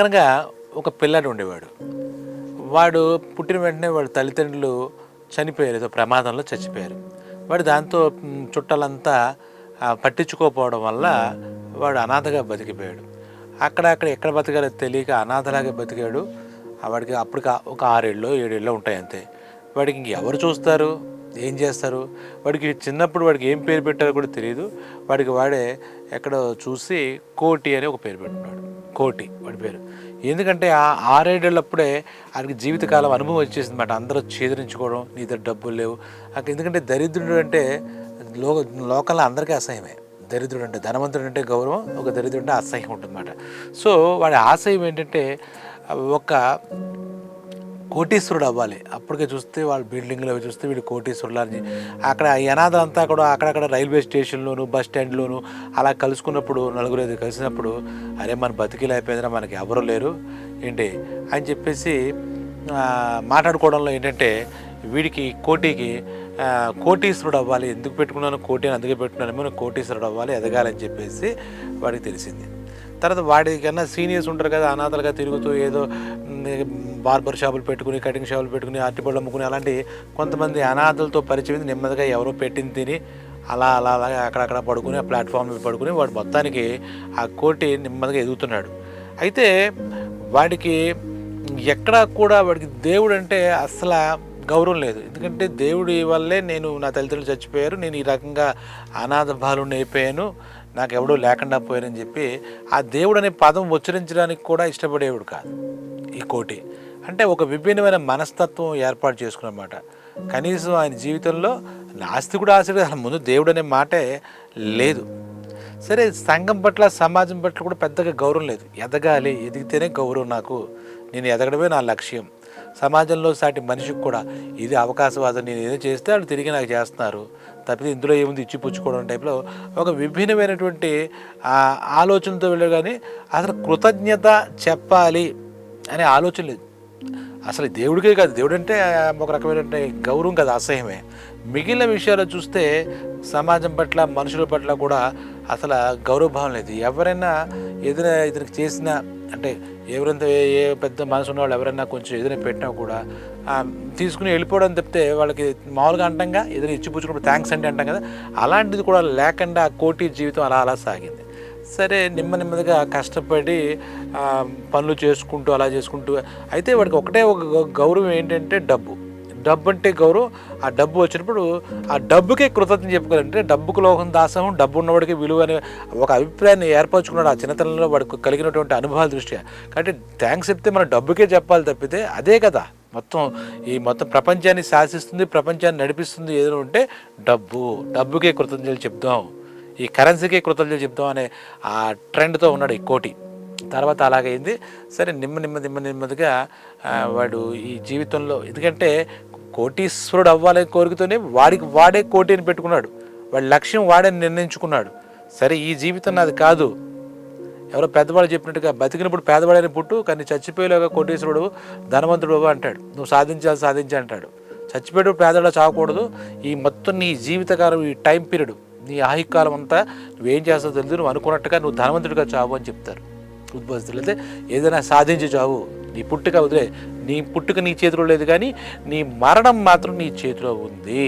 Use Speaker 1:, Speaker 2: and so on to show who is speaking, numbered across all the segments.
Speaker 1: అనగనగా ఒక పిల్లాడు ఉండేవాడు. వాడు పుట్టిన వెంటనే వాడి తల్లిదండ్రులు చనిపోయారు, ఏదో ప్రమాదంలో చచ్చిపోయారు. వాడు దాంతో చుట్టాలంతా పట్టించుకోకపోవడం వల్ల వాడు అనాథగా బతికిపోయాడు. అక్కడ ఎక్కడ బతకాలో తెలియక అనాథలాగా బతికాడు. వాడికి అప్పటికి ఒక 6 ఏళ్ళో 7 ఏళ్ళో ఉంటాయి అంతే. వాడికి ఇంకెవరు చూస్తారు, ఏం చేస్తారు? వాడికి చిన్నప్పుడు వాడికి ఏం పేరు పెట్టారో కూడా తెలియదు. వాడికి వాడే ఎక్కడో చూసి కోటి అని ఒక పేరు పెట్టుకున్నాడు. కోటి వాడి పేరు. ఎందుకంటే ఆ 6-7 ఏళ్ళప్పుడే వాడికి జీవితకాలం అనుభవం వచ్చేసింది అన్నమాట. అందరూ చేదరించుకోవడం, నీ దగ్గర డబ్బులు లేవు. ఎందుకంటే దరిద్రుడు అంటే లోకంలో అందరికీ అసహ్యమే. దరిద్రుడు అంటే, ధనవంతుడు అంటే గౌరవం, ఒక దరిద్రుడు అంటే అసహ్యం ఉంటుందన్నమాట. సో వాడి ఆశయం ఏంటంటే ఒక కోటీశ్వరుడు అవ్వాలి. అప్పటికే చూస్తే వాళ్ళు బిల్డింగ్లో చూస్తే వీడు కోటీశ్వరులు అని. అక్కడ ఈ అనాథలంతా కూడా అక్కడక్కడ రైల్వే స్టేషన్లోను, బస్ స్టాండ్లోను అలా కలుసుకున్నప్పుడు, నలుగురు ఐదు కలిసినప్పుడు, అరే మన బతికిలైపోయిందిరా, మనకి ఎవరు లేరు ఏంటి అని చెప్పేసి మాట్లాడుకోవడంలో ఏంటంటే వీడికి కోటికి కోటీశ్వరుడు అవ్వాలి. ఎందుకు పెట్టుకున్నాను కోటి అని, అందుకే పెట్టుకున్నాను, కోటీశ్వరుడు అవ్వాలి, ఎదగాలని చెప్పేసి వాడికి తెలిసింది. తర్వాత వాడికన్నా సీనియర్స్ ఉంటారు కదా, అనాథలుగా తిరుగుతూ ఏదో బార్బర్ షాపులు పెట్టుకుని, కటింగ్ షాపులు పెట్టుకుని, అరటిపళ్ళు అమ్ముకుని, అలాంటి కొంతమంది అనాథలతో పరిచయం నెమ్మదిగా ఎవరో పెట్టింది తిని అలా అక్కడక్కడ పడుకుని, ఆ ప్లాట్ఫామ్ మీద పడుకుని వాడు మొత్తానికి ఆ కోటి నెమ్మదిగా ఎదుగుతున్నాడు. అయితే వాడికి ఎక్కడా కూడా వాడికి దేవుడు అంటే అసలు గౌరవం లేదు. ఎందుకంటే దేవుడి వల్లే నేను, నా తల్లిదండ్రులు చచ్చిపోయారు, నేను ఈ రకంగా అనాథ బాలుని అయిపోయాను, నాకు ఎవడో లేకుండా పోయారని చెప్పి ఆ దేవుడు అనే పదం ఉచ్చరించడానికి కూడా ఇష్టపడేవాడు కాదు ఈ కోటి. అంటే ఒక విభిన్నమైన మనస్తత్వం ఏర్పాటు చేసుకున్నమాట. కనీసం ఆయన జీవితంలో నాస్తికుడు ఆశడు, అసలు ముందు దేవుడు అనే మాటే లేదు. సరే, సంఘం పట్ల, సమాజం పట్ల కూడా పెద్దగా గౌరవం లేదు. ఎదగాలి, ఎదిగితేనే గౌరవం, నాకు నేను ఎదగడమే నా లక్ష్యం. సమాజంలో సాటి మనిషికి కూడా ఇది అవకాశవాదం, నేను ఏదో చేస్తే వాళ్ళు తిరిగి నాకు చేస్తున్నారు, తప్పితే ఇందులో ఏముంది ఇచ్చిపుచ్చుకోవడం టైప్లో ఒక విభిన్నమైనటువంటి ఆలోచనతో వెళ్ళారు. కానీ అసలు కృతజ్ఞత చెప్పాలి అనే ఆలోచన లేదు. అసలు దేవుడికే కాదు, దేవుడు అంటే ఒక రకమైన గౌరవం కాదు, అసహ్యమే. మిగిలిన విషయాలు చూస్తే సమాజం పట్ల, మనుషుల పట్ల కూడా అసలు గౌరవభావం లేదు. ఎవరైనా ఏదైనా ఇతనికి చేసిన, అంటే ఎవరైనా ఏ పెద్ద మనసు ఉన్నవాళ్ళు ఎవరైనా కొంచెం ఏదైనా పెట్టినా కూడా తీసుకుని వెళ్ళిపోవడం తప్పితే వాళ్ళకి మామూలుగా అంటాంగా, ఏదైనా ఇచ్చిపుచ్చుకున్నప్పుడు థ్యాంక్స్ అంటే అంటాం కదా, అలాంటిది కూడా లేకుండా కోటి జీవితం అలా సాగింది. సరే, నెమ్మదిగా కష్టపడి పనులు చేసుకుంటూ అలా చేసుకుంటూ, అయితే వాడికి ఒకటే ఒక గౌరవం ఏంటంటే డబ్బు అంటే గౌరవం. ఆ డబ్బు వచ్చినప్పుడు ఆ డబ్బుకే కృతజ్ఞత చెప్పుకోవాలంటే, డబ్బుకు లోకం దాసహం, డబ్బు ఉన్నవాడికి విలువ అనే ఒక అభిప్రాయాన్ని ఏర్పరచుకున్నాడు ఆ చిన్నతనంలో వాడికి కలిగినటువంటి అనుభవాల దృష్ట్యా. కాబట్టి థ్యాంక్స్ చెప్తే మనం డబ్బుకే చెప్పాలి తప్పితే, అదే కదా మొత్తం ప్రపంచాన్ని శాసిస్తుంది, ప్రపంచాన్ని నడిపిస్తుంది ఏదైనా ఉంటే డబ్బుకే కృతజ్ఞతలు చెప్దాం, ఈ కరెన్సీకే కృతజ్ఞతలు చెప్దాం అనే ఆ ట్రెండ్తో ఉన్నాడు ఈ కోటి. తర్వాత అలాగైంది. సరే, నెమ్మదిగా వాడు ఈ జీవితంలో, ఎందుకంటే కోటీశ్వరుడు అవ్వాలనే కోరికతోనే వాడే కోటి అని పెట్టుకున్నాడు. వాడి లక్ష్యం వాడే నిర్ణయించుకున్నాడు. సరే, ఈ జీవితం నాది కాదు, ఎవరో పెద్దవాళ్ళు చెప్పినట్టుగా బతికినప్పుడు పేదవాడైన పుట్టు, కానీ చచ్చిపోయేలాగా కోటీశ్వరుడు, ధనవంతుడు అంటాడు, నువ్వు సాధించి అంటాడు. చచ్చిపోయేటప్పుడు పేదవాడు చావకూడదు, ఈ మొత్తం నీ జీవితకాలం, ఈ టైం పీరియడ్, నీ ఆయుకాలం అంతా నువ్వేం చేస్తావు తెలియదు, నువ్వు అనుకున్నట్టుగా నువ్వు ధనవంతుడిగా చావు అని చెప్తారు ఉద్భవిస్తులు. అయితే ఏదైనా సాధించి చావు, నీ పుట్టుక వదిలే, నీ పుట్టుక నీ చేతిలో లేదు, కానీ నీ మరణం మాత్రం నీ చేతిలో ఉంది.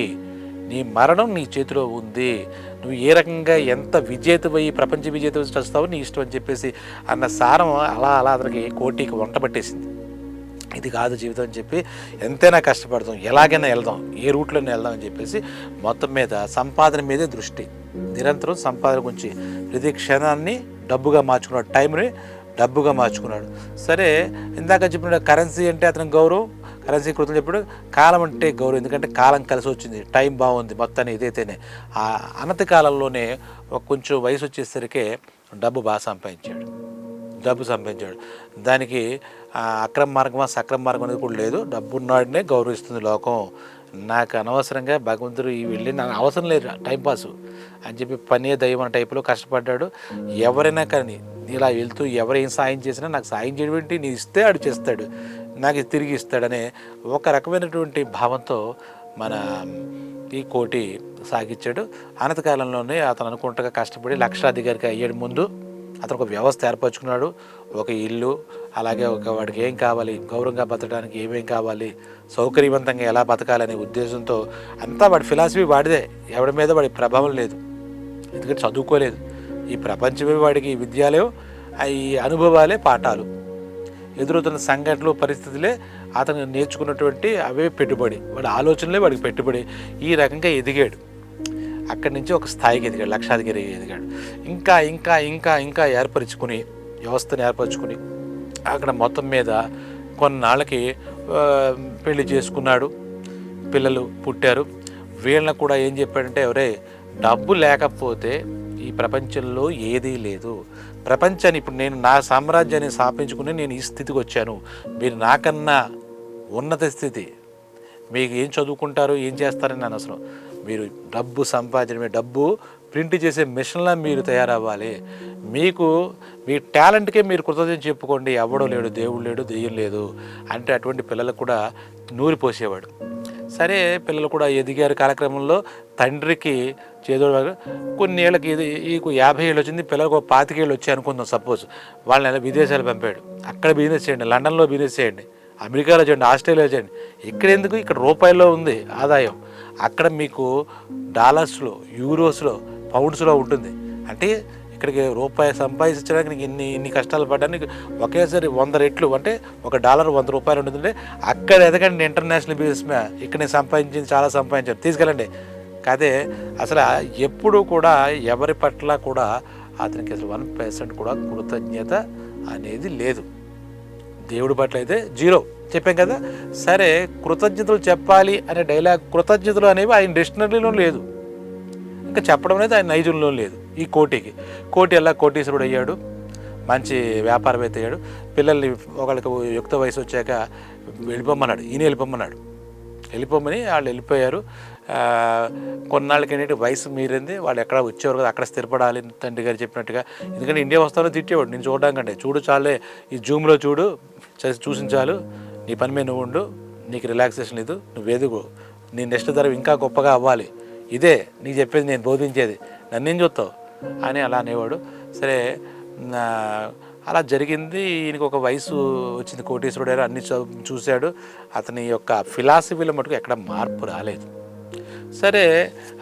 Speaker 1: నువ్వు ఏ రకంగా ఎంత విజేతవై, ప్రపంచ విజేత వస్తావో నీ ఇష్టం అని చెప్పేసి అన్న సారం అలా అతనికి కోటికి వంట పట్టేసింది. ఇది కాదు జీవితం అని చెప్పి ఎంతైనా కష్టపడతాం, ఎలాగైనా వెళ్దాం, ఏ రూట్లోనే వెళ్దాం అని చెప్పేసి మొత్తం మీద సంపాదన మీదే దృష్టి, నిరంతరం సంపాదన గురించి, ప్రతి క్షణాన్ని డబ్బుగా మార్చుకున్నాడు, టైంని డబ్బుగా మార్చుకున్నాడు. సరే, ఇందాక చెప్పిన కరెన్సీ అంటే అతనికి గౌరవం, కరెన్సీ కృతం చెప్పాడు. కాలం అంటే గౌరవం, ఎందుకంటే కాలం కలిసి వచ్చింది, టైం బాగుంది, మొత్తాన్ని ఇదైతేనే. ఆ అనతి కాలంలోనే కొంచెం వయసు వచ్చేసరికి డబ్బు బాగా సంపాదించాడు. దానికి అక్రమ మార్గమా సక్రమ మార్గం అనేది కూడా లేదు. డబ్బు ఉన్నాడనే గౌరవిస్తుంది లోకం. నాకు అనవసరంగా భగవంతుడు వెళ్ళి నాకు అవసరం లేదు టైంపాసు అని చెప్పి పనే దైవం టైపులో కష్టపడ్డాడు. ఎవరైనా కానీ ఇలా వెళ్తూ ఎవరేం సాయం చేసినా నాకు సాయం చేయడం ఏంటి, నీ ఇస్తే ఆడు చేస్తాడు, నాకు తిరిగి ఇస్తాడనే ఒక రకమైనటువంటి భావంతో మన ఈ కోటి సాగించాడు. అనతి కాలంలోనే అతను అనుకుంటగా కష్టపడి లక్షాధికారికి అయ్యాడు. ముందు అతను ఒక వ్యవస్థ ఏర్పరచుకున్నాడు, ఒక ఇల్లు, అలాగే వాడికి ఏం కావాలి, గౌరవంగా బతకడానికి ఏమేం కావాలి, సౌకర్యవంతంగా ఎలా బతకాలనే ఉద్దేశంతో అంతా వాడి ఫిలాసఫీ వాడిదే, ఎవరి మీద వాడి ప్రభావం లేదు, ఎందుకంటే చదువుకోలేదు. ఈ ప్రపంచమే వాడికి విద్యాలయం, ఈ అనుభవాలే పాఠాలు, ఎదురవుతున్న సంఘటనలు పరిస్థితులే అతను నేర్చుకున్నటువంటి అవే పెట్టుబడి, వాడి ఆలోచనలే వాడికి పెట్టుబడి. ఈ రకంగా ఎదిగాడు, అక్కడి నుంచి ఒక స్థాయికి ఎదిగాడు, లక్షాధికారి ఎదిగాడు. ఇంకా ఇంకా ఇంకా ఇంకా ఏర్పరచుకుని, వ్యవస్థను ఏర్పరచుకుని అక్కడ మొత్తం మీద కొన్నాళ్ళకి పెళ్లి చేసుకున్నాడు, పిల్లలు పుట్టారు. వీళ్ళని కూడా ఏం చెప్పాడంటే, ఎవరే డబ్బు లేకపోతే ఈ ప్రపంచంలో ఏదీ లేదు, ప్రపంచాన్ని ఇప్పుడు నేను నా సామ్రాజ్యాన్ని స్థాపించుకుని నేను ఈ స్థితికి వచ్చాను, మీరు నాకన్నా ఉన్నత స్థితి, మీకు ఏం చదువుకుంటారు ఏం చేస్తారని అనవసరం, మీరు డబ్బు సంపాదించడమే, డబ్బు ప్రింట్ చేసే మిషన్లా మీరు తయారవ్వాలి, మీకు మీ టాలెంట్కే మీరు కృతజ్ఞత చెప్పుకోండి, ఎవడో లేడు, దేవుడు లేడు, దెయ్యం లేదు అంటే అటువంటి పిల్లలకు కూడా నూరిపోసేవాడు. సరే, పిల్లలు కూడా ఎదిగారు. కాలక్రమంలో తండ్రికి చేదోడు, కొన్ని ఏళ్ళకి ఈ 50 ఏళ్ళు వచ్చింది, పిల్లలకు 25 ఏళ్ళు వచ్చాయి అనుకుందాం సపోజ్, వాళ్ళని ఎలా విదేశాలు పంపాడు, అక్కడ బిజినెస్ చేయండి, లండన్లో బిజినెస్ చేయండి, అమెరికాలో చేయండి, ఆస్ట్రేలియాలో చేయండి, ఇక్కడ ఎందుకు, ఇక్కడ రూపాయల్లో ఉంది ఆదాయం, అక్కడ మీకు డాలర్స్లో, యూరోస్లో, పౌండ్స్లో ఉంటుంది. అంటే ఇక్కడికి రూపాయి సంపాదించడానికి నీకు ఇన్ని కష్టాలు పడ్డానికి ఒకేసారి 100 రెట్లు, అంటే ఒక డాలర్ 100 రూపాయలు ఉంటుందంటే అక్కడ ఎదగండి ఇంటర్నేషనల్ బిజినెస్ మ్యాన్, ఇక్కడ నేను సంపాదించింది చాలా సంపాదించాను, తీసుకెళ్ళండి. కాదే అసలు ఎప్పుడు కూడా ఎవరి పట్ల కూడా అతనికి అసలు 1% కూడా కృతజ్ఞత అనేది లేదు. దేవుడి పట్ల అయితే 0 చెప్పాం కదా. సరే, కృతజ్ఞతలు చెప్పాలి అనే డైలాగ్, కృతజ్ఞతలు అనేవి ఆయన డిక్షనరీలో లేదు, ఇంకా చెప్పడం అనేది ఆయన నైజంలో లేదు. ఈ కోటి ఎలా కోటీశ్వరుడు అయ్యాడు, మంచి వ్యాపారవేత్త అయ్యాడు. పిల్లల్ని ఒకళ్ళకి యుక్త వయసు వచ్చాక వెళ్ళిపోమన్నాడు, ఈయన వెళ్ళిపోమని వాళ్ళు వెళ్ళిపోయారు. కొన్నాళ్ళకి ఏంటంటే వయసు మీరింది, వాళ్ళు ఎక్కడ వచ్చేవారు కదా, అక్కడ స్థిరపడాలి తండ్రి గారు చెప్పినట్టుగా. ఎందుకంటే ఇండియా వస్తానో తిట్టేవాడు, నేను చూడడం కంటే, చూడు చాలే, ఈ జూమ్లో చూడు, చూసించాలు, నీ పని మీద నువ్వు ఉండు, నీకు రిలాక్సేషన్ లేదు, నువ్వు ఎదుగు, నీ నెక్స్ట్ తరం ఇంకా గొప్పగా అవ్వాలి, ఇదే నీకు చెప్పేది, నేను బోధించేది, నన్నేం చూస్తావు అని అలా అనేవాడు. సరే, అలా జరిగింది. ఈయనకి ఒక వయసు వచ్చింది, కోటీశ్వరుడు అన్ని చూశాడు, అతని యొక్క ఫిలాసఫీలో మటుకు ఎక్కడ మార్పు రాలేదు. సరే,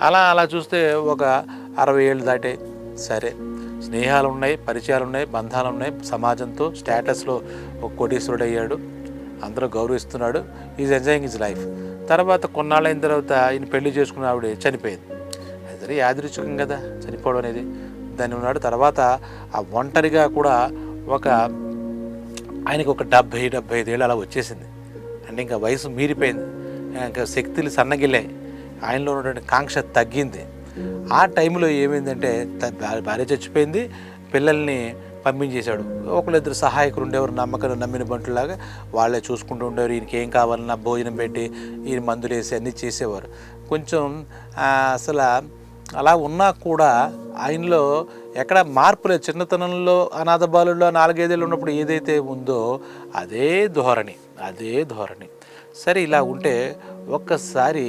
Speaker 1: అలా చూస్తే ఒక 60 ఏళ్ళు దాటే. సరే, స్నేహాలు ఉన్నాయి, పరిచయాలు ఉన్నాయి, బంధాలు ఉన్నాయి, సమాజంతో స్టేటస్లో ఒక కోటీశ్వరుడు అయ్యాడు, అందరూ గౌరవిస్తున్నాడు, ఈజ్ ఎంజాయింగ్ హిజ్ లైఫ్. తర్వాత కొన్నాళ్ళైన తర్వాత ఈయన పెళ్లి చేసుకున్న ఆవిడ చనిపోయింది. అది యాదృచ్ఛికం కదా చనిపోవడం అనేది, దాన్ని ఉన్నాడు. తర్వాత ఆ ఒంటరిగా కూడా ఆయనకి ఒక 70-75 ఏళ్ళు అలా వచ్చేసింది. అంటే ఇంకా వయసు మీరిపోయింది, ఇంకా శక్తులు సన్నగిల్లాయి, ఆయనలో ఉన్నటువంటి కాంక్ష తగ్గింది. ఆ టైంలో ఏమైందంటే భార్య చచ్చిపోయింది, పిల్లల్ని పంపించేశాడు. ఒకళ్ళిద్దరు సహాయకులు ఉండేవారు, నమ్మిన బంటులాగా వాళ్ళే చూసుకుంటూ ఉండేవారు. ఈయనకి ఏం కావాలన్నా భోజనం పెట్టి ఈయన మందులు వేసి అన్నీ చేసేవారు. కొంచెం అసలు అలా ఉన్నా కూడా ఆయనలో ఎక్కడ మార్పు లేదు. చిన్నతనంలో అనాథ బాలుల్లో 4-5 ఏళ్ళు ఉన్నప్పుడు ఏదైతే ఉందో అదే ధోరణి. సరే, ఇలా ఉంటే ఒక్కసారి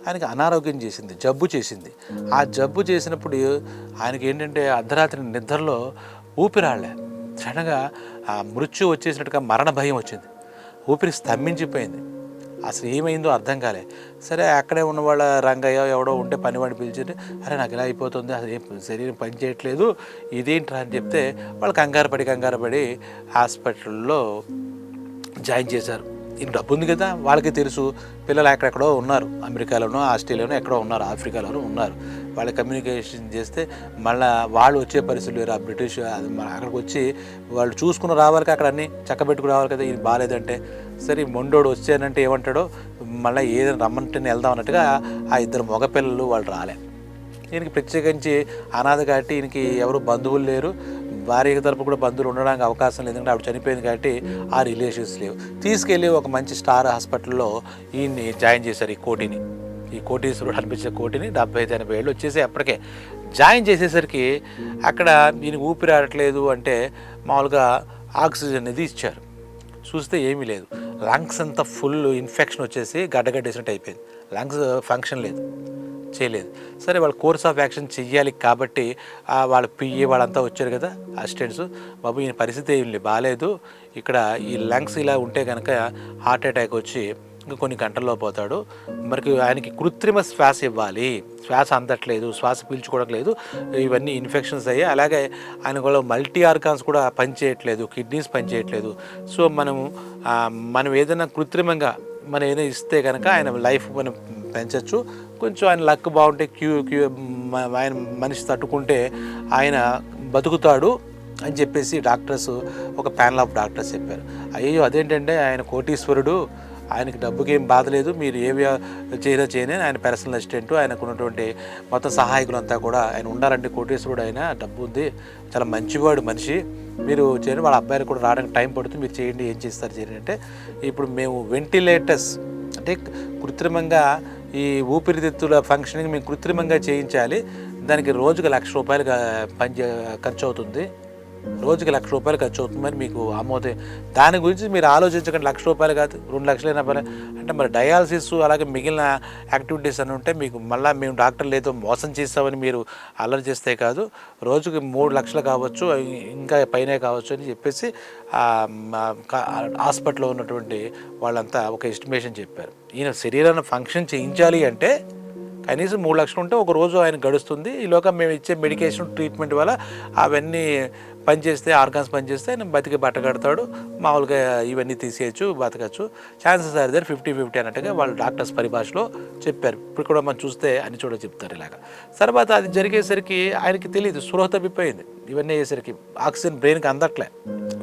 Speaker 1: ఆయనకి అనారోగ్యం చేసింది, జబ్బు చేసింది. ఆ జబ్బు చేసినప్పుడు ఆయనకి ఏంటంటే అర్ధరాత్రి నిద్రలో ఊపిరాళ్ళే, సడన్గా ఆ మృత్యు వచ్చేసినట్టుగా మరణ భయం వచ్చింది, ఊపిరి స్తంభించిపోయింది. అసలు ఏమైందో అర్థం కాలే. సరే, అక్కడే ఉన్న వాళ్ళ రంగయ్య ఎవడో ఉంటే పనివాడిని పిలిచి, అరే నాకు ఇలా అయిపోతుంది, అసలు ఏం శరీరం పని చేయట్లేదు, ఇదేంట్రా అని చెప్తే వాళ్ళు కంగారు పడి హాస్పిటల్లో జాయిన్ చేశారు. ఈయన డబ్బు ఉంది కదా, వాళ్ళకి తెలుసు, పిల్లలు ఎక్కడెక్కడో ఉన్నారు, అమెరికాలోనో ఆస్ట్రేలియాలోనో ఎక్కడో ఉన్నారు, ఆఫ్రికాలోనూ ఉన్నారు. వాళ్ళ కమ్యూనికేషన్ చేస్తే మళ్ళీ వాళ్ళు వచ్చే పరిస్థితులు లేరు. ఆ బ్రిటిష్ అక్కడికి వచ్చి వాళ్ళు చూసుకుని రావాలి, అక్కడ అన్నీ చక్కబెట్టుకుని రావాలి కదా. ఇది బాగాలేదంటే సరే, మొండోడు వచ్చానంటే ఏమంటాడో, మళ్ళీ ఏదైనా రమ్మంటేనే వెళ్దాం అన్నట్టుగా ఆ 2 మగపిల్లలు వాళ్ళు రాలే. ఈయనకి ప్రత్యేకించి అనాథ కాబట్టి ఈయనకి ఎవరు బంధువులు లేరు, భార్య తరపు కూడా బంధువులు ఉండడానికి అవకాశం లేదు, ఎందుకంటే ఆవిడ చనిపోయింది కాబట్టి ఆ రిలేషన్స్ లేవు. తీసుకెళ్ళి ఒక మంచి స్టార్ హాస్పిటల్లో ఈయన్ని జాయిన్ చేశారు. ఈ కోటీశ్వరుడు అనిపించే కోటిని 70-80 ఏళ్ళు వచ్చేసి అప్పటికే జాయిన్ చేసేసరికి అక్కడ ఈయన ఊపిరాడట్లేదు అంటే మామూలుగా ఆక్సిజన్ అనేది ఇచ్చారు. చూస్తే ఏమీ లేదు, లంగ్స్ అంతా ఫుల్ ఇన్ఫెక్షన్ వచ్చేసి గడ్డగడ్డేసినట్టు అయిపోయింది, లంగ్స్ ఫంక్షన్ లేదు. చేయలేదు. సరే వాళ్ళు కోర్స్ ఆఫ్ యాక్షన్ చెయ్యాలి కాబట్టి వాళ్ళ పిఏ వాళ్ళంతా వచ్చారు కదా అసిస్టెంట్స్, బాబు ఈయన పరిస్థితి ఏం బాగాలేదు, ఇక్కడ ఈ లంగ్స్ ఇలా ఉంటే కనుక హార్ట్ అటాక్ వచ్చి ఇంకా కొన్ని గంటల్లో పోతాడు, మరి ఆయనకి కృత్రిమ శ్వాస ఇవ్వాలి, శ్వాస అందట్లేదు, శ్వాస పీల్చుకోవడం లేదు, ఇవన్నీ ఇన్ఫెక్షన్స్ అయ్యాయి, అలాగే ఆయన కూడా మల్టీ ఆర్గాన్స్ కూడా పనిచేయట్లేదు, కిడ్నీస్ పనిచేయట్లేదు. సో మనం ఏదైనా కృత్రిమంగా మనం ఏదైనా ఇస్తే కనుక ఆయన లైఫ్ మనం పెంచవచ్చు, కొంచెం ఆయన లక్ బాగుంటే ఆయన మనిషి తట్టుకుంటే ఆయన బతుకుతాడు అని చెప్పేసి డాక్టర్స్ ఒక ప్యానల్ ఆఫ్ డాక్టర్స్ చెప్పారు. అయ్యో అదేంటంటే ఆయన కోటీశ్వరుడు, ఆయనకి డబ్బుకి ఏం బాధ లేదు, మీరు ఏవి చేయని ఆయన పర్సనల్ అసిస్టెంట్, ఆయనకు ఉన్నటువంటి మొత్తం సహాయకులంతా కూడా ఆయన ఉండాలంటే కోటీశ్వరుడు, ఆయన డబ్బు ఉంది, చాలా మంచివాడు మనిషి, మీరు చేయండి, వాళ్ళ అబ్బాయిలు కూడా రావడానికి టైం పడుతుంది, మీరు చేయండి, ఏం చేస్తారు చేయండి అంటే, ఇప్పుడు మేము వెంటిలేటర్స్ అంటే కృత్రిమంగా ఈ ఊపిరితిత్తుల ఫంక్షనింగ్ మేము కృత్రిమంగా చేయించాలి, దానికి రోజుకి ₹1,00,000 ఖర్చు అవుతుంది, రోజుకి ₹1,00,000 ఖర్చు అవుతుంది, మరి మీకు ఆమోదం, దాని గురించి మీరు ఆలోచించకండి, ₹1,00,000 కాదు ₹2,00,000 అంటే మరి డయాలసిస్ అలాగే మిగిలిన యాక్టివిటీస్ అని ఉంటే మీకు మళ్ళీ మేము డాక్టర్లు ఏదో మోసం చేస్తామని మీరు అల్లరి చేస్తే కాదు, రోజుకి 3,00,000 కావచ్చు, ఇంకా పైనే కావచ్చు అని చెప్పేసి హాస్పిటల్లో ఉన్నటువంటి వాళ్ళంతా ఒక ఎస్టిమేషన్ చెప్పారు. ఈయన శరీరాన్ని ఫంక్షన్ చేయించాలి అంటే కనీసం 3,00,000 ఉంటే ఒక రోజు ఆయన గడుస్తుంది, ఈలోగా మేము ఇచ్చే మెడికేషన్ ట్రీట్మెంట్ వల్ల అవన్నీ పనిచేస్తే, ఆర్గాన్స్ పనిచేస్తే ఆయన బతికి బట్టగడతాడు, మామూలుగా ఇవన్నీ తీసేయచ్చు, బతకచ్చు, ఛాన్సెస్ ఆర్ దేర్ 50-50 అన్నట్టుగా వాళ్ళు డాక్టర్స్ పరిభాషలో చెప్పారు. ఇప్పుడు కూడా మనం చూస్తే అన్ని చోట్ల చెప్తారు ఇలాగా. తర్వాత అది జరిగేసరికి ఆయనకి తెలియదు, స్పృహ తప్పిపోయింది, ఇవన్నీ అయ్యేసరికి ఆక్సిజన్ బ్రెయిన్కి అందట్లే,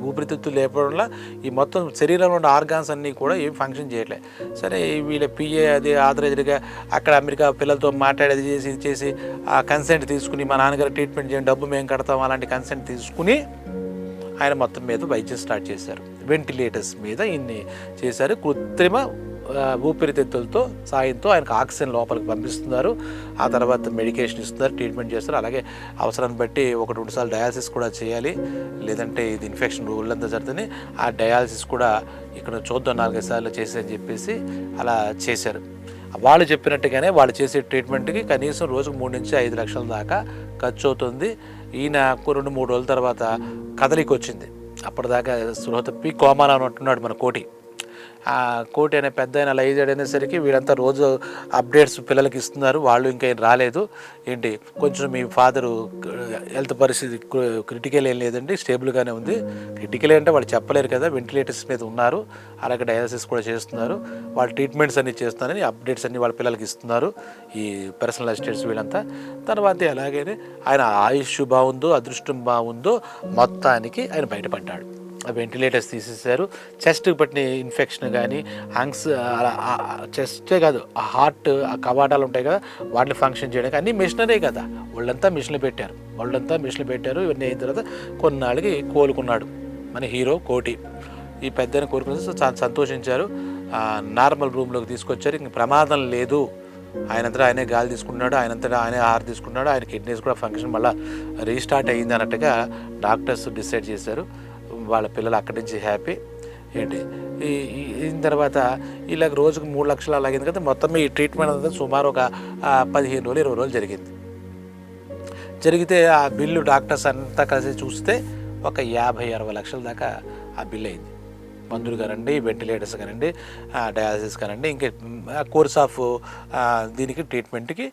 Speaker 1: ఊపిరితిత్తులు లేపడం వల్ల ఈ మొత్తం శరీరంలో ఉన్న ఆర్గాన్స్ అన్నీ కూడా ఏం ఫంక్షన్ చేయట్లేదు. సరే వీళ్ళ పిఏ అది ఆథరైజ్డ్గా అక్కడ అమెరికా పిల్లలతో మాట్లాడేది చేసి ఇది చేసి ఆ కన్సెంట్ తీసుకుని మా నాన్నగారు ట్రీట్మెంట్ చేయండి, డబ్బు మేము కడతాం, అలాంటి కన్సెంట్ తీసుకుని ఆయన మొత్తం మీద వైద్యం స్టార్ట్ చేశారు. వెంటిలేటర్స్ మీద ఇన్ని చేశారు, కృత్రిమ ఊపిరితిత్తులతో సాయంతో ఆయనకు ఆక్సిజన్ లోపలికి పంపిస్తున్నారు, ఆ తర్వాత మెడికేషన్ ఇస్తున్నారు, ట్రీట్మెంట్ చేస్తారు, అలాగే అవసరాన్ని బట్టి 1-2 సార్లు డయాలసిస్ కూడా చేయాలి, లేదంటే ఇది ఇన్ఫెక్షన్ ఊళ్ళంతా జరుగుతుంది, ఆ డయాలసిస్ కూడా ఇక్కడ చూద్దాం 4-5 సార్లు చేసి అని చెప్పేసి అలా చేశారు. వాళ్ళు చెప్పినట్టుగానే వాళ్ళు చేసే ట్రీట్మెంట్కి కనీసం రోజుకు 3-5 లక్షల దాకా ఖర్చు అవుతుంది. ఈయన 2-3 రోజుల తర్వాత కదలికి వచ్చింది, అప్పటిదాకా స్పృహ తప్పి కోమాలో ఉంటున్నాడు మన కోటి. ఆ కోటి అనే పెద్ద ఆయన అలా ఏజ్ అనేసరికి వీళ్ళంతా రోజు అప్డేట్స్ పిల్లలకి ఇస్తున్నారు, వాళ్ళు ఇంకా ఏం రాలేదు, ఏంటి కొంచెం మీ ఫాదరు హెల్త్ పరిస్థితి క్రిటికల్ ఏం లేదండి, స్టేబుల్గానే ఉంది, క్రిటికల్ అంటే వాళ్ళు చెప్పలేరు కదా, వెంటిలేటర్స్ మీద ఉన్నారు, అలాగే డయాలసిస్ కూడా చేస్తున్నారు, వాళ్ళు ట్రీట్మెంట్స్ అన్నీ చేస్తున్నారని అప్డేట్స్ అన్నీ వాళ్ళ పిల్లలకి ఇస్తున్నారు ఈ పర్సనల్ అసిస్టెంట్స్ వీళ్ళంతా. తర్వాత అలాగే ఆయన ఆయుష్ బాగుందో అదృష్టం బాగుందో మొత్తానికి ఆయన బయటపడ్డాడు. వెంటిలేటర్స్ తీసేశారు, చెస్ట్కి పట్టిన ఇన్ఫెక్షన్ కానీ హంగ్స్, చెస్టే కాదు హార్ట్ ఆ కవాటాలు ఉంటాయి కదా వాటిని ఫంక్షన్ చేయడానికి అన్నీ మిషనరీ కదా, వాళ్ళంతా మిషన్లు పెట్టారు. ఇవన్నీ అయిన తర్వాత కొన్నాళ్ళకి కోలుకున్నాడు మన హీరో కోటి. ఈ పెద్దని కోరుకుని చాలా సంతోషించారు, నార్మల్ రూమ్లోకి తీసుకొచ్చారు, ఇంక ప్రమాదం లేదు, ఆయనంతటా ఆయనే గాలి తీసుకున్నాడు, ఆయనంతటా ఆయనే ఆహారం తీసుకున్నాడు, ఆయన కిడ్నీస్ కూడా ఫంక్షన్ మళ్ళీ రీస్టార్ట్ అయ్యింది అన్నట్టుగా డాక్టర్స్ డిసైడ్ చేశారు. వాళ్ళ పిల్లలు అక్కడి నుంచి హ్యాపీ. ఏంటి అయిన తర్వాత ఇలాగ రోజుకు 3 లక్షలు అలాగింది కదా, మొత్తం ఈ ట్రీట్మెంట్ అంతా సుమారు ఒక 15 రోజులు 20 రోజులు జరిగితే ఆ బిల్లు డాక్టర్స్ అంతా కలిసి చూస్తే ఒక 50-60 లక్షల దాకా ఆ బిల్ అయింది. మందులు కానండి, వెంటిలేటర్స్ కానండి, డయాలసిస్ కానండి, ఇంకా కోర్స్ ఆఫ్ దీనికి ట్రీట్మెంట్కి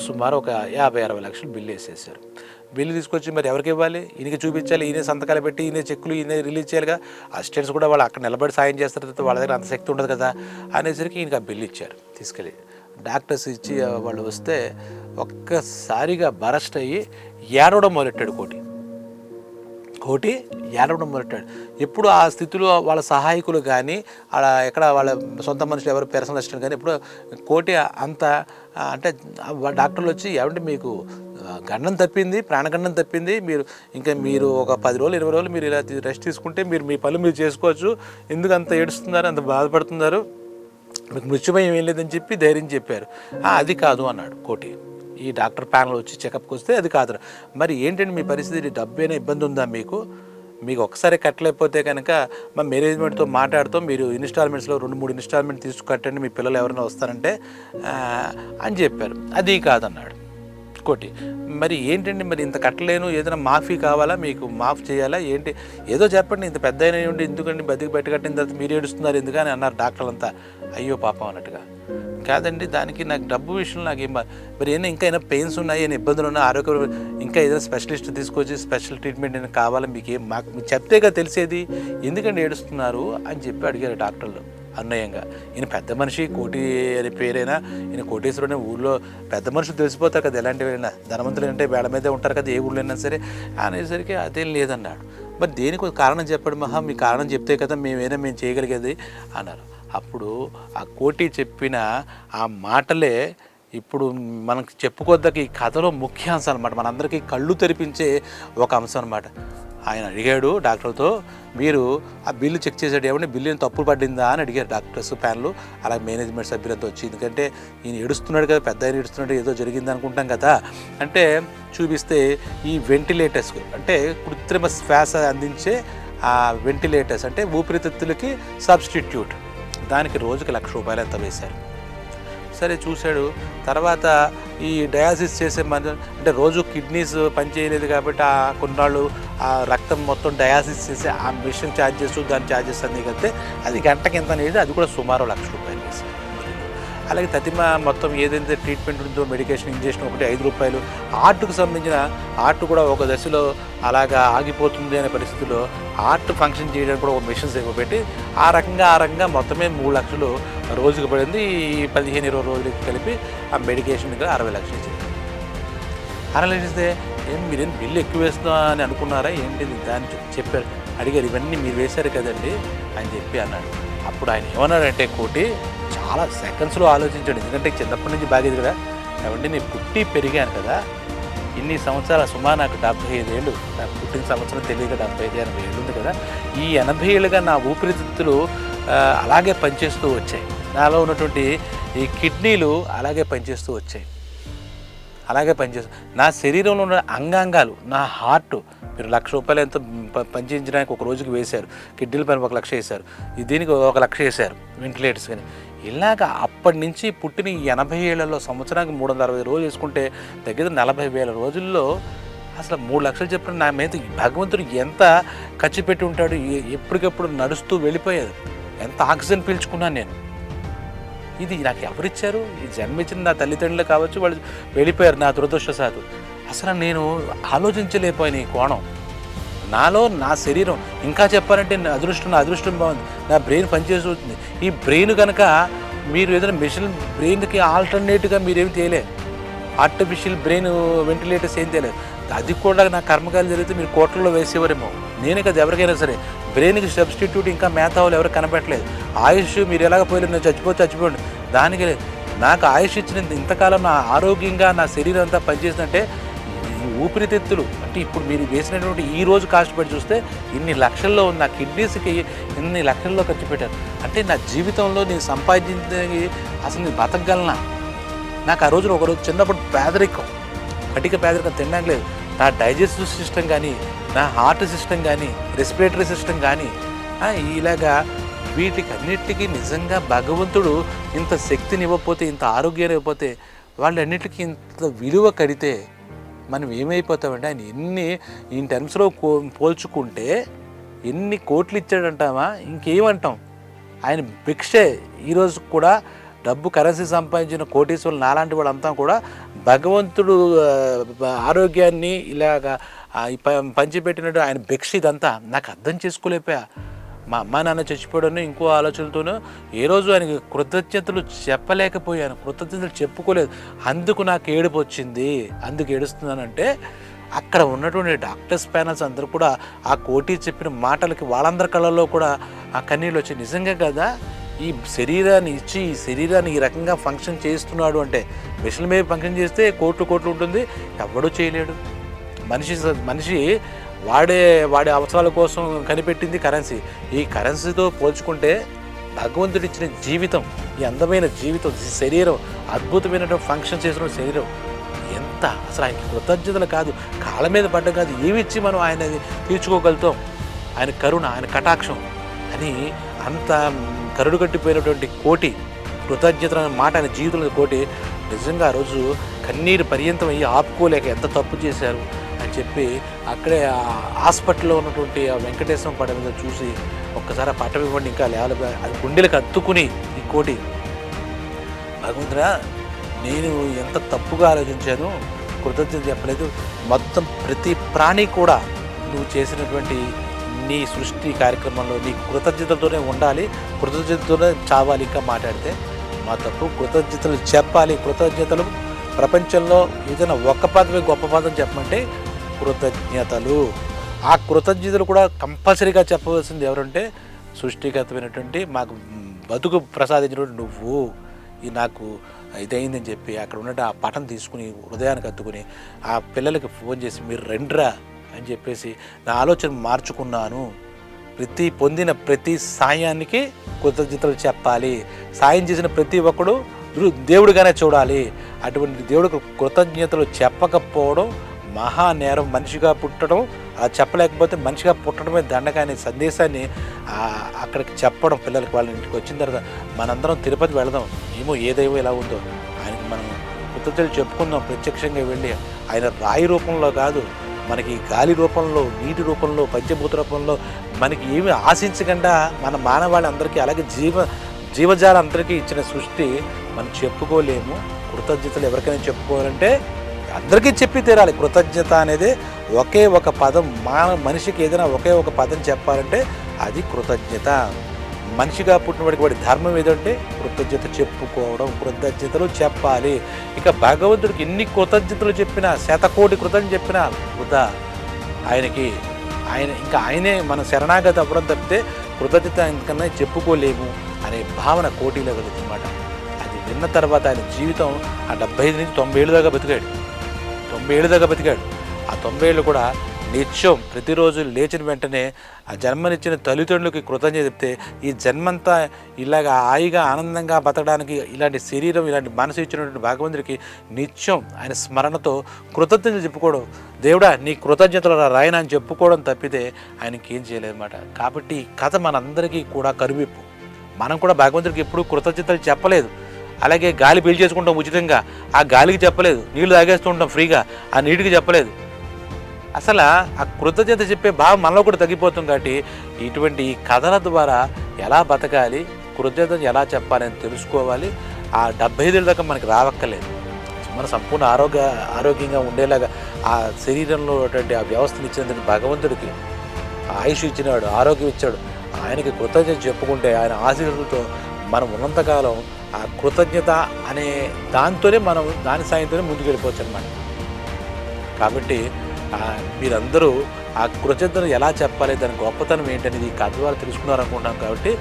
Speaker 1: సుమారు ఒక 50-60 లక్షలు బిల్లు వేసేసారు. బిల్లు తీసుకొచ్చి మరి ఎవరికి ఇవ్వాలి, ఈయనకి చూపించాలి, ఈయన సంతకాలు పెట్టి ఈయన చెక్కులు ఈయన రిలీజ్ చేయాలిగా, అసిస్టెంట్స్ కూడా వాళ్ళు అక్కడ నిలబడి సాయం చేస్తారు, వాళ్ళ దగ్గర అంత శక్తి ఉండదు కదా అనేసరికి ఈయనకి ఆ బిల్లు ఇచ్చారు. తీసుకెళ్ళి డాక్టర్స్ ఇచ్చి వాళ్ళు వస్తే ఒక్కసారిగా బరస్ట్ అయ్యి ఏడవడం మొదలెట్టాడు కోటి ఏడవడం మొదలెట్టాడు. ఎప్పుడు ఆ స్థితిలో వాళ్ళ సహాయకులు కానీ అలా ఎక్కడ వాళ్ళ సొంత మనుషులు ఎవరు పర్సనల్ అసిస్టెంట్ కానీ ఎప్పుడు కోటి అంత అంటే డాక్టర్లు వచ్చి ఏమంటే మీకు గండం తప్పింది, ప్రాణగండం తప్పింది, మీరు ఒక 10 రోజులు 20 రోజులు మీరు ఇలా రెస్ట్ తీసుకుంటే మీ పనులు మీరు చేసుకోవచ్చు, ఎందుకు అంత ఏడుస్తున్నారు, అంత బాధపడుతున్నారు, మీకు మృత్యుభయం ఏం లేదని చెప్పి ధైర్యం చెప్పారు. అది కాదు అన్నాడు కోటి. ఈ డాక్టర్ ప్యానల్ వచ్చి చెకప్కి వస్తే అది కాదు, మరి ఏంటంటే మీ పరిస్థితి, డబ్బైనా ఇబ్బంది ఉందా మీకు, మీకు ఒకసారి కట్టలేకపోతే కనుక మా మేనేజ్మెంట్తో మాట్లాడుతూ మీరు ఇన్స్టాల్మెంట్స్లో 2-3 ఇన్స్టాల్మెంట్ తీసుకు కట్టండి, మీ పిల్లలు ఎవరైనా వస్తారంటే అని చెప్పారు. అది కాదన్నాడు కోటి. మరి ఏంటండి మరి ఇంత కట్టలేను, ఏదైనా మాఫీ కావాలా, మీకు మాఫ్ చేయాలా ఏంటి, ఏదో చెప్పండి, ఇంత పెద్ద అయినా ఉండి ఎందుకండి బతికి బయట కట్టిన తర్వాత మీరు ఏడుస్తున్నారు ఎందుకని అన్నారు డాక్టర్లంతా. అయ్యో పాపం అన్నట్టుగా. కాదండి, దానికి నాకు డబ్బు విషయంలో నాకు మరి ఇంకా ఏమైనా పెయిన్స్ ఉన్నాయి, ఏమైనా ఇబ్బందులు ఉన్నాయి, ఆరోగ్య ఇంకా ఏదైనా స్పెషలిస్ట్ తీసుకొచ్చి స్పెషల్ ట్రీట్మెంట్ ఏమైనా కావాలా, మీకు మాకు చెప్తేగా తెలిసేది, ఎందుకండి ఏడుస్తున్నారు అని చెప్పి అడిగారు డాక్టర్లు అన్వయంగా. ఈయన పెద్ద మనిషి, కోటి అనే పేరైనా, ఈయన కోటేశ్వరుడు ఊళ్ళో పెద్ద మనుషులు తెలిసిపోతారు కదా, ఎలాంటివైనా ధనవంతులు అంటే వేళ మీదే ఉంటారు కదా ఏ ఊళ్ళో అయినా సరే. అనేసరికి అదేం లేదన్నాడు. మరి దేనికి ఒక కారణం చెప్పాడు, మీ కారణం చెప్తే కదా మేము చేయగలిగేది అన్నారు. అప్పుడు ఆ కోటి చెప్పిన ఆ మాటలే ఇప్పుడు మనకు చెప్పుకోదగ్గ ఈ కథలో ముఖ్యాంశం అనమాట, మనందరికీ కళ్ళు తెరిపించే ఒక అంశం అనమాట. ఆయన అడిగాడు డాక్టర్తో, మీరు ఆ బిల్లు చెక్ చేసాడు, ఏమంటే బిల్లు ఏం తప్పులు పడిందా అని అడిగారు డాక్టర్స్ ప్యానల్, అలాగే మేనేజ్మెంట్ సభ్యులతో వచ్చి. ఎందుకంటే ఈయన ఏడుస్తున్నాడు కదా, పెద్ద ఆయన ఏడుస్తున్నాడు, ఏదో జరిగింది అనుకుంటాం కదా. అంటే చూపిస్తే ఈ వెంటిలేటర్స్ అంటే కృత్రిమ శ్వాస అందించే ఆ వెంటిలేటర్స్ అంటే ఊపిరితిత్తులకి సబ్స్టిట్యూట్, దానికి రోజుకి ₹1,00,000 ఎంత వేశారు. సరే చూశాడు. తర్వాత ఈ డయాలసిస్ చేసే అంటే రోజు కిడ్నీస్ పనిచేయలేదు కాబట్టి ఆ కొన్నాళ్ళు ఆ రక్తం మొత్తం డయాలసిస్ చేసి ఆ మిషన్ ఛార్జెస్, దాని ఛార్జెస్ అన్నీ కలిపితే అది గంటకి ఎంత అనేది, అది కూడా సుమారు ₹1,00,000 వేశారు. అలాగే తతిమ మొత్తం ఏదైతే ట్రీట్మెంట్ ఉందో, మెడికేషన్, ఇంజెక్షన్ ఒకటి ₹5. హార్ట్కు సంబంధించిన హార్ట్ కూడా ఒక దశలో అలాగా ఆగిపోతుంది అనే పరిస్థితిలో హార్ట్ ఫంక్షన్ చేయడానికి కూడా ఒక మిషన్స్ పెట్టి ఆ రకంగా మొత్తమే ₹3,00,000 రోజుకు పడింది. ఈ 15-20 రోజులకి కలిపి ఆ మెడికేషన్ దగ్గర ₹60,00,000 ఇచ్చింది. ₹60,00,000 ఇస్తే మీరేం బిల్లు ఎక్కువ వేస్తున్నా అని అనుకున్నారా ఏంటిది దాన్ని చెప్పారు. అడిగారు, ఇవన్నీ మీరు వేశారు కదండి అని చెప్పి అన్నాడు. అప్పుడు ఆయన ఏమన్నాడంటే కోటి చాలా సెకండ్స్లో ఆలోచించాడు. ఎందుకంటే చిన్నప్పటి నుంచి బాగేది కదా, కాబట్టి నేను పుట్టి పెరిగాను కదా, ఇన్ని సంవత్సరాల సుమారు నాకు 75 ఏళ్ళు, నాకు పుట్టిన సంవత్సరం తెలియక 75-80 ఏళ్ళు ఉంది కదా, ఈ 80 ఏళ్ళుగా నా ఊపిరితిత్తులు అలాగే పనిచేస్తూ వచ్చాయి, నాలో ఉన్నటువంటి ఈ కిడ్నీలు అలాగే పనిచేస్తూ వచ్చాయి, నా శరీరంలో ఉన్న అంగాంగాలు, నా హార్ట్ మీరు ₹1,00,000 ఎంతో పనిచేయించడానికి ఒక రోజుకి వేశారు, కిడ్నీల పైన ₹1,00,000 వేశారు, దీనికి ₹1,00,000 వేశారు వెంటిలేటర్స్ కానీ. ఇలాగ అప్పటి నుంచి పుట్టిన ఈ 80 ఏళ్లలో సంవత్సరానికి 360 రోజులు వేసుకుంటే దగ్గర 40,000 రోజుల్లో అసలు ₹3,00,000 చెప్పిన నా మీద భగవంతుడు ఎంత ఖర్చు పెట్టి ఉంటాడు. ఎప్పటికప్పుడు నడుస్తూ వెళ్ళిపోయేది, ఎంత ఆక్సిజన్ పీల్చుకున్నాను నేను. ఇది నాకు ఎవరిచ్చారు, ఈ జన్మించిన నా తల్లిదండ్రులు కావచ్చు, వాళ్ళు వెళ్ళిపోయారు నా దురదృష్టవశాత్తు. అసలు నేను ఆలోచించలేకపోయాను ఈ కోణం. నాలో నా శరీరం, ఇంకా చెప్పాలంటే నా అదృష్టం బాగుంది, నా బ్రెయిన్ పనిచేస్తుంది. ఈ బ్రెయిన్ కనుక మీరు ఏదైనా మిషన్ బ్రెయిన్కి ఆల్టర్నేట్గా మీరేమి చేయలేదు, ఆర్టిఫిషియల్ బ్రెయిన్ వెంటిలేటర్స్ ఏం చేయలేదు. అది కూడా నా కర్మకాలు జరిగితే మీరు కోట్లలో వేసేవారేమో. నేనే కదా ఎవరికైనా సరే, బ్రెయిన్కి సబ్స్టిట్యూట్ ఇంకా మేధావులు ఎవరు కనపెట్టలేదు. ఆయుష్ మీరు ఎలాగ పోయలేదు, నేను చచ్చిపోండి, దానికి లేదు. నాకు ఆయుష్ ఇచ్చిన ఇంతకాలం నా ఆరోగ్యంగా నా శరీరం అంతా పనిచేసిందంటే ఈ ఊపిరితిత్తులు. అంటే ఇప్పుడు మీరు వేసినటువంటి ఈ రోజు కాస్ట్ పెట్టి చూస్తే ఇన్ని లక్షల్లో ఉంది, నా కిడ్నీస్కి ఇన్ని లక్షల్లో ఖర్చు పెట్టారు. అంటే నా జీవితంలో నేను సంపాదించి అసలు నేను బతకగలనా? నాకు ఆ రోజున ఒకరోజు చిన్నప్పుడు పేదరికం, కటిక పేదరికం, తినడానికి లేదు. నా డైజెస్టివ్ సిస్టమ్ కానీ, నా హార్ట్ సిస్టమ్ కానీ, రెస్పిరేటరీ సిస్టమ్ కానీ, ఇలాగా వీటికి అన్నిటికీ నిజంగా భగవంతుడు ఇంత శక్తిని ఇవ్వకపోతే, ఇంత ఆరోగ్యాన్ని ఇవ్వకపోతే, వాళ్ళన్నిటికీ ఇంత విలువ కడితే మనం ఏమైపోతామంటే, ఆయన ఎన్ని ఇన్ టర్మ్స్లో పోల్చుకుంటే ఎన్ని కోట్లు ఇచ్చాడంటామా, ఇంకేమంటాం. ఆయన భిక్షే ఈరోజు కూడా డబ్బు కరెన్సీ సంపాదించిన కోటీశ్వరులు నాలాంటి వాళ్ళంతా కూడా భగవంతుడు ఆరోగ్యాన్ని ఇలాగా పంచిపెట్టినట్టు ఆయన భిక్ష. ఇదంతా నాకు అర్థం చేసుకోలేకపోయా. మా అమ్మ నాన్న చచ్చిపోయాడని ఇంకో ఆలోచనలతోనూ ఏ రోజు ఆయనకి కృతజ్ఞతలు చెప్పలేకపోయాను, కృతజ్ఞతలు చెప్పుకోలేదు. అందుకు నాకు ఏడుపు వచ్చింది, అందుకు ఏడుస్తున్నానంటే అక్కడ ఉన్నటువంటి డాక్టర్స్ ప్యానల్స్ అందరూ కూడా ఆ కోటి చెప్పిన మాటలకి వాళ్ళందరి కళ్ళల్లో కూడా ఆ కన్నీళ్ళు వచ్చి, నిజంగా కదా ఈ శరీరాన్ని ఇచ్చి ఈ శరీరాన్ని ఈ రకంగా ఫంక్షన్ చేస్తున్నాడు అంటే, మిషన్ మీద ఫంక్షన్ చేస్తే కోట్లు ఉంటుంది, ఎవడూ చేయలేడు. మనిషి వాడి అవసరాల కోసం కనిపెట్టింది కరెన్సీ. ఈ కరెన్సీతో పోల్చుకుంటే భగవంతుడు ఇచ్చిన జీవితం, ఈ అందమైన జీవితం, ఈ శరీరం, అద్భుతమైనటువంటి ఫంక్షన్ చేసిన శరీరం ఎంత అసలు ఆయనకి కృతజ్ఞతలు కాదు, కాళ్ళ మీద పడ్డ కాదు, ఏమిచ్చి మనం ఆయన తీర్చుకోగలుగుతాం. ఆయన కరుణ, ఆయన కటాక్షం అని అంత కరుడు కట్టిపోయినటువంటి కోటి కృతజ్ఞత అనే మాట ఆయన జీవితంలో కోటి నిజంగా ఆ రోజు కన్నీరు పర్యంతం అయ్యి ఆపుకోలేక ఎంత తప్పు చేశారు అని చెప్పి అక్కడే ఆ హాస్పిటల్లో ఉన్నటువంటి ఆ వెంకటేశ్వరం పడ మీద చూసి ఒక్కసారి ఆ పట్టం ఇవ్వండి ఇంకా లేవాలి అది గుండెలకు అత్తుకుని ఈ కోటి భగవంతుడా నేను ఎంత తప్పుగా ఆలోచించాను, కృతజ్ఞత చెప్పలేదు. మొత్తం ప్రతి ప్రాణి కూడా నువ్వు చేసినటువంటి నీ సృష్టి కార్యక్రమంలో నీ కృతజ్ఞతలతోనే ఉండాలి, కృతజ్ఞతతోనే చావాలి. ఇంకా మాట్లాడితే మా తప్పు, కృతజ్ఞతలు చెప్పాలి. కృతజ్ఞతలు ప్రపంచంలో ఏదైనా ఒక్క పదమే గొప్ప పదం చెప్పమంటే కృతజ్ఞతలు. ఆ కృతజ్ఞతలు కూడా కంపల్సరీగా చెప్పవలసింది ఎవరంటే సృష్టిగతమైనటువంటి మాకు బతుకు ప్రసాదించినటువంటి నువ్వు. ఈ నాకు ఇదైందని చెప్పి అక్కడ ఉన్నట్టు ఆ పటం తీసుకుని హృదయానికి అత్తుకుని ఆ పిల్లలకి ఫోన్ చేసి మీరు రండిరా అని చెప్పేసి నా ఆలోచన మార్చుకున్నాను. పొందిన ప్రతి సాయానికి కృతజ్ఞతలు చెప్పాలి. సాయం చేసిన ప్రతి ఒక్కడు దేవుడిగానే చూడాలి. అటువంటి దేవుడికి కృతజ్ఞతలు చెప్పకపోవడం మహా నేరం. మనిషిగా పుట్టడం అది చెప్పలేకపోతే మనిషిగా పుట్టడమే దండగా అనే సందేశాన్ని అక్కడికి చెప్పడం పిల్లలకి. వాళ్ళ ఇంటికి వచ్చిన తర్వాత మనందరం తిరుపతి వెళదాం, ఏమో ఏ దైవం ఎలా ఉందో ఆయనకి మనం కృతజ్ఞతలు చెప్పుకుందాం. ప్రత్యక్షంగా వెళ్ళి ఆయన రాయి రూపంలో కాదు, మనకి గాలి రూపంలో, నీటి రూపంలో, పంచభూత రూపంలో మనకి ఏమి ఆశించకుండా మన మానవాళి అలాగే జీవజాలందరికీ ఇచ్చిన సృష్టి మనం చెప్పుకోలేము. కృతజ్ఞతలు ఎవరికైనా చెప్పుకోవాలంటే అందరికీ చెప్పి తీరాలి. కృతజ్ఞత అనేది ఒకే ఒక పదం. మనిషికి ఏదైనా ఒకే ఒక పదం చెప్పాలంటే అది కృతజ్ఞత. మనిషిగా పుట్టినవాడికి వాడి ధర్మం ఏదంటే కృతజ్ఞత చెప్పుకోవడం, కృతజ్ఞతలు చెప్పాలి. ఇక భగవంతుడికి ఎన్ని కృతజ్ఞతలు చెప్పినా, శతకోటి కృతజ్ఞత చెప్పినా వృధా. ఆయనే మన శరణాగతి అవ్వడం తప్పితే కృతజ్ఞత ఎందుకన్నా చెప్పుకోలేము అనే భావన కోటిలో కలుగుతుందన్నమాట. అది విన్న తర్వాత ఆయన జీవితం ఆ 75 నుంచి 90 ఏళ్ళ దాకా బతికాడు. 90 ఏళ్ళ దాకా బతికాడు. ఆ 90 ఏళ్ళు కూడా నిత్యం ప్రతిరోజు లేచిన వెంటనే ఆ జన్మనిచ్చిన తల్లిదండ్రులకి కృతజ్ఞత చెప్తే ఈ జన్మంతా ఇలాగ హాయిగా ఆనందంగా బతకడానికి ఇలాంటి శరీరం, ఇలాంటి మనసు ఇచ్చినటువంటి భగవంతుడికి నిత్యం ఆయన స్మరణతో కృతజ్ఞతలు చెప్పుకోవడం, దేవుడా నీ కృతజ్ఞతలు రాయన అని చెప్పుకోవడం తప్పితే ఆయనకి ఏం చేయలేదన్నమాట. కాబట్టి ఈ కథ మనందరికీ కూడా కరువిప్పు. మనం కూడా భగవంతుడికి ఎప్పుడూ కృతజ్ఞతలు చెప్పలేదు. అలాగే గాలి పీల్చేసుకుంటాం ఉచితంగా, ఆ గాలికి చెప్పలేదు. నీళ్లు తాగేస్తూ ఉంటాం ఫ్రీగా, ఆ నీటికి చెప్పలేదు. అసలు ఆ కృతజ్ఞత చెప్పే భావం మనలో కూడా తగ్గిపోతుంది. కాబట్టి ఇటువంటి ఈ కథల ద్వారా ఎలా బతకాలి, కృతజ్ఞత ఎలా చెప్పాలని తెలుసుకోవాలి. ఆ 75 ఏళ్ళ దాకా మనకి రావక్కర్లేదు. మన సంపూర్ణ ఆరోగ్యంగా ఉండేలాగా ఆ శరీరంలో ఉన్నటువంటి ఆ వ్యవస్థను ఇచ్చినందుకు భగవంతుడికి ఆయుష్ ఇచ్చినాడు, ఆరోగ్యం ఇచ్చాడు. ఆయనకి కృతజ్ఞత చెప్పుకుంటే ఆయన ఆశీర్వాదంతో మనం ఉన్నంతకాలం ఆ కృతజ్ఞత అనే దాంతోనే మనం దాని సాయంతోనే ముందుకు వెళ్ళిపోవచ్చు అన్నమాట. కాబట్టి మీరందరూ ఆ కృతజ్ఞతను ఎలా చెప్పాలి, దాని గొప్పతనం ఏంటనేది ఈ కథ ద్వారా తెలుసుకున్నారనుకుంటున్నాం. కాబట్టి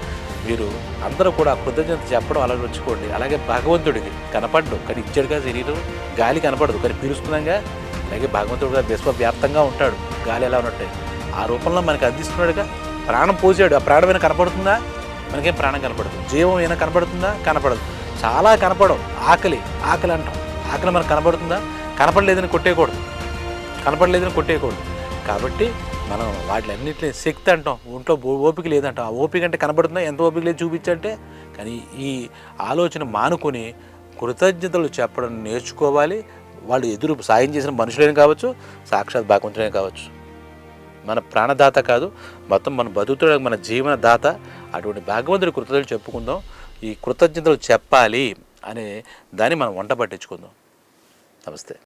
Speaker 1: మీరు అందరూ కూడా కృతజ్ఞత చెప్పడం అలా వచ్చుకోండి. అలాగే భగవంతుడికి కనపడ్డు కానీ ఇచ్చాడుగా శరీరం, గాలి కనపడదు కానీ పీలుస్తున్నాగా. అలాగే భగవంతుడు గారు విశ్వవ్యాప్తంగా ఉంటాడు, గాలి ఎలా ఉన్నట్టే ఆ రూపంలో మనకి అందిస్తున్నాడుగా. ప్రాణం పోసాడు, ఆ ప్రాణమైనా కనపడుతుందా? మనకేం ప్రాణం కనపడదు. జీవం ఏమైనా కనపడుతుందా? కనపడదు. చాలా కనపడవు. ఆకలి అంటాం, ఆకలి మనకు కనపడుతుందా? కనపడలేదని కొట్టేయకూడదు. కాబట్టి మనం వాటిలన్నింటినీ శక్తి అంటాం, ఒంట్లో ఓపిక లేదంటాం. ఆ ఓపిక అంటే కనబడుతుందా? ఎంత ఓపిక లేదు చూపించంటే. కానీ ఈ ఆలోచన మానుకొని కృతజ్ఞతలు చెప్పడం నేర్చుకోవాలి. వాళ్ళు ఎదురు సాయం చేసిన మనుషులైన కావచ్చు, సాక్షాత్ భగవంతుడైన కావచ్చు. మన ప్రాణదాత కాదు, మొత్తం మన బతుకుతున్న మన జీవనదాత. అటువంటి భగవంతుడి కృతజ్ఞతలు చెప్పుకుందాం. ఈ కృతజ్ఞతలు చెప్పాలి అనే దాన్ని మనం వంట పట్టించుకుందాం. నమస్తే.